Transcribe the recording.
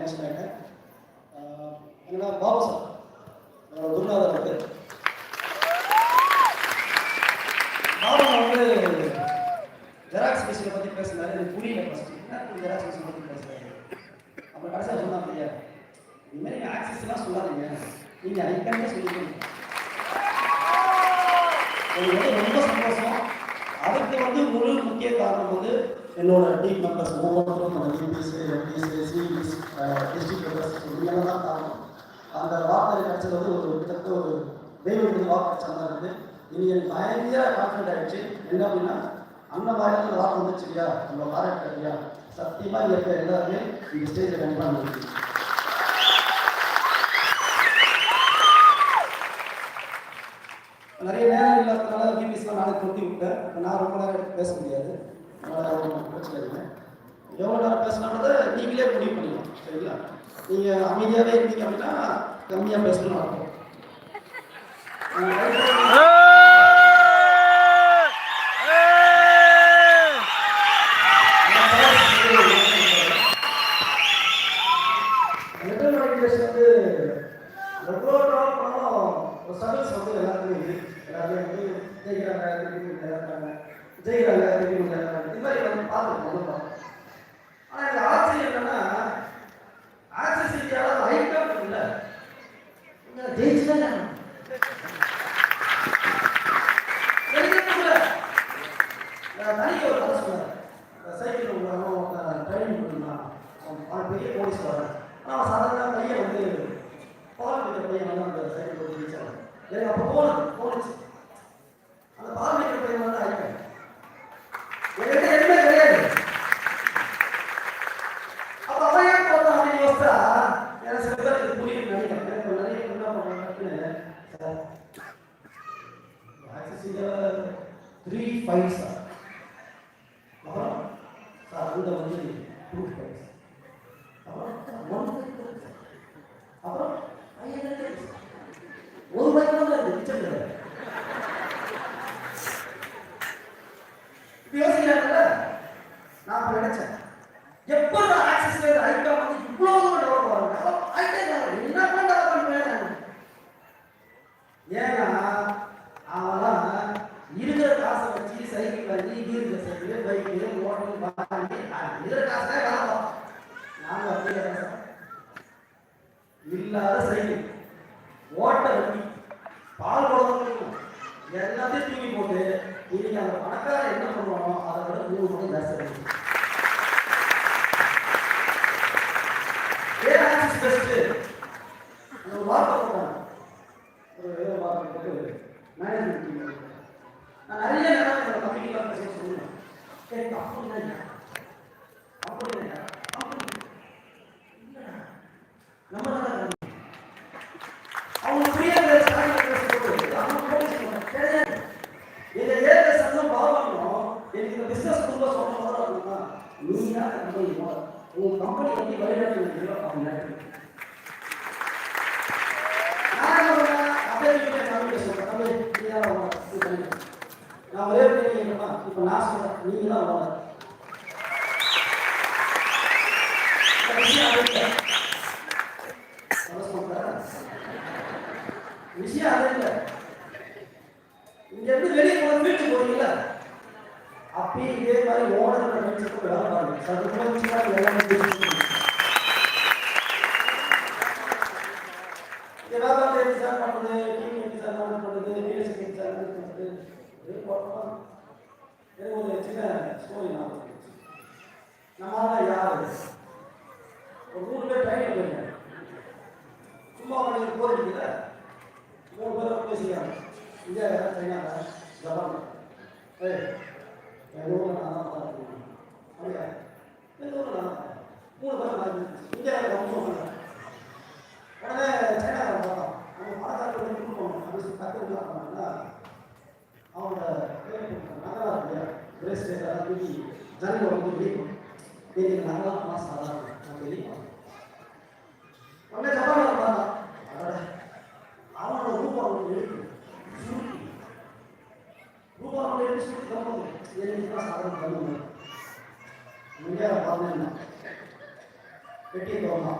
என்னன்னா பாபு சார் என்னோட குருநாதர் வந்து பாபா வந்து ஜெராக்ஸ் மிஷினை பற்றி பேசினாரு. எனக்கு புரியல ஃபர்ஸ்ட் என்ன ஜெராக்ஸ் மிஷினை பற்றி பேசுறாரு. அப்புறம் கடைசியாக சொன்னா ஐயா இனிமேல் நீங்கள் ஆக்சிஸ்லாம் சொல்லாதீங்க, நீங்கள் ஐக்கனே சொல்லிக்கணும். உங்களுக்கு ரொம்ப சந்தோஷம். அதுக்கு வந்து முழு முக்கிய காரணம் வந்து என்னோட டீம் மெம்பர்ஸ் ஒவ்வொருத்தரும் அந்த டிபிஸ் எம்டிஸ் சிபிஸ் டிஸ்ட்ரிக்ட் மெம்பர்ஸ் இவங்கெல்லாம் தான் காரணம். அந்த வார்த்தை கிடைச்சது வந்து ஒரு கிட்டத்தட்ட ஒரு தெய்வத்துக்கு வாக்கு கிடைச்ச மாதிரி இருக்குது. இனி எனக்கு பயங்கர கான்ஃபிடென்ட் ஆகிடுச்சு. என்ன அப்படின்னா அந்த மாதிரி வாக்கு வந்துச்சு இல்லையா, நம்ம பாராட்டு இல்லையா, சத்தியமாக இருக்கிற எல்லாருமே இந்த ஸ்டேஜில் கண்டிப்பாக முடியும். நிறைய நேரம் இல்லாததுனால டிபிஸ்லாம் நானே கொட்டி விட்டேன். நான் ரொம்ப நேரம் பேச முடியாது, பிரச்சனை இல்லை. எவ்வளோ நேரம் பேசணுன்றதை நீங்களே முடிவு பண்ணிக்கலாம். சரிங்களா? நீங்கள் அமைதியாகவே இருந்தீங்க அப்படின்னா கம்மியாக பேசணும்னு அர்த்தம். வந்து எவ்வளோ நாள் பண்ணாலும் ஒரு சர்வீஸ் வந்து எல்லாருக்குமே இருக்குது. எல்லாருமே வந்து ஜெயிக்கிறாங்க, ஜெயிக்கிறாங்க, இது மாதிரி வந்து பார்த்துருக்கோம். ஆனால் எனக்கு ஆச்சரியம் என்னன்னா ஆக்சஸ் இந்தியாவில் ஐட்டம் இல்லை, ஜெயிச்சுதான் தனிக்கு ஒரு கதை சொன்னார். சைக்கிள் ட்ரைனிங் பண்ணிருந்தான், அவன் பெரிய போலீஸ் வரான். ஆனால் சாதாரண பையன் வந்து பால் வைக்கிற பையன் வந்து அந்த சைக்கிள் ஒரு ஜெயிச்சான். எனக்கு அப்போ தோணுச்சு அந்த பால் வைக்கிற பையன் வந்து ஐட்டம் என்கிட்ட எதுவுமே கிடையாது. அப்போ அவன் ஏன் போட்டான் அப்படின்னு யோசிச்சா எனக்கு சில பேர் இது புரியுது நினைக்கிறேன். எனக்கு நிறைய என்ன பண்ணுறாங்கன்னு சார் ஆக்சிஸ் 3 5 சார், அப்புறம் சார் அந்த வந்து 2 5, அப்புறம் 1 அப்புறம் ஒரு பைக் தான் இருக்குது. யோசிக்கிறாங்கல்ல, நான் நினைச்சேன் எப்போ நான் ஆக்சிஸ்ல ஐட்டம் வந்து இவ்வளோ டெவலப் ஆகுது. ஐட்டம் என்ன டெவலப் பண்ணுவேன். ஏன்னா அவெல்லாம் இருக்கிற காசை வச்சு சைக்கிள் வாங்கி இருக்கிற சைக்கிள் பைக்கு மோட்டர் வாங்கி இருக்கிற காசு தான் வேலை. நாங்கள் அப்படியே இல்லாத சைக்கிள் ஓட்ட வண்டி பால் குழந்தைக்கும் எல்லாத்தையும் தூக்கி போட்டு இன்னைக்கு அந்த பணக்காரன் என்ன பண்ணுவானோ அதை விட 3 மடங்கு ஜாஸ்தி. ஏன் ஆக்சிஸ் பெஸ்ட் ஒரு வார்த்தை போட்டாங்க, ஒரு ஏதோ வார்த்தை போட்டு மேனேஜ்மெண்ட் டீம். நான் நிறைய நேரம் என்னோட கம்பெனிலாம் பேச சொல்லுவேன். அப்படின்னா அப்படின்னா நம்ம அவங்க ஃப்ரீயாக கிடையாது. இந்த ஏழை சங்கம் பாவம் எனக்கு இந்த பிஸ்னஸ் குடும்ப சொல்ல அப்படின்னா நீங்க தான் கம்பெனி உங்க கம்பெனி எப்படி வழிநடத்தி அவங்க நான் ஒரே கேட்கணுமா, இப்போ நான் சொல்றேன் நீங்க தான் ஓனர். விஷயம் அது இல்லை. இங்க இருந்து வெளியே போன வீட்டுக்கு போறீங்களா, அப்பயும் இதே மாதிரி ஓனர் வீட்டுக்கு வேலை பாருங்க. வியாபாரம் எப்படி சார் பண்ணுறது, டிவி எப்படி சார் பண்ணுறது, வீடு எப்படி சார் பண்ணுறது. எனக்கு ஒரு சின்ன ஸ்டோரி ஞாபகம். நம்மளால யாரு ஒரு 3 பேர் ட்ரைனிங் போயிருக்கேன். சும்மா பண்ணி போயிருக்கீங்கள 3 பேரும் பேசிக்கிறாங்க. இங்கே சைனாவில் ஜப்பான் எங்கள் ஊரில் நான் தான் பார்த்துருக்கேன். அப்படியா எங்கள் ஊரில் நான் தான் 3 பேரும் நான் இங்கே ரொம்ப பண்ணுறேன். உடனே சைனாவில் பார்த்தோம். அவங்க பணக்காரர்கள் வந்து போகணும் அப்படின்னு கற்றுக்கிட்டு பண்ணாங்கன்னா அவங்களோட நகராக இல்லையா பிரேஸ்லெட் அதெல்லாம் தூக்கி ஜனங்கள் வந்து வெளியும் நீங்கள் நகலாம் ஆனால் சாதாரண நான் வெளியே உடனே ஜப்பானில் பார்த்தான். அவனோட ரூபாய் எழுத்து ரூபாய் எழுதி சுற்றி தரணும் எழுதிதான் சாதாரண பண்ணுங்க. இங்கே பார்த்தீங்கன்னா வெட்டி தோணும்.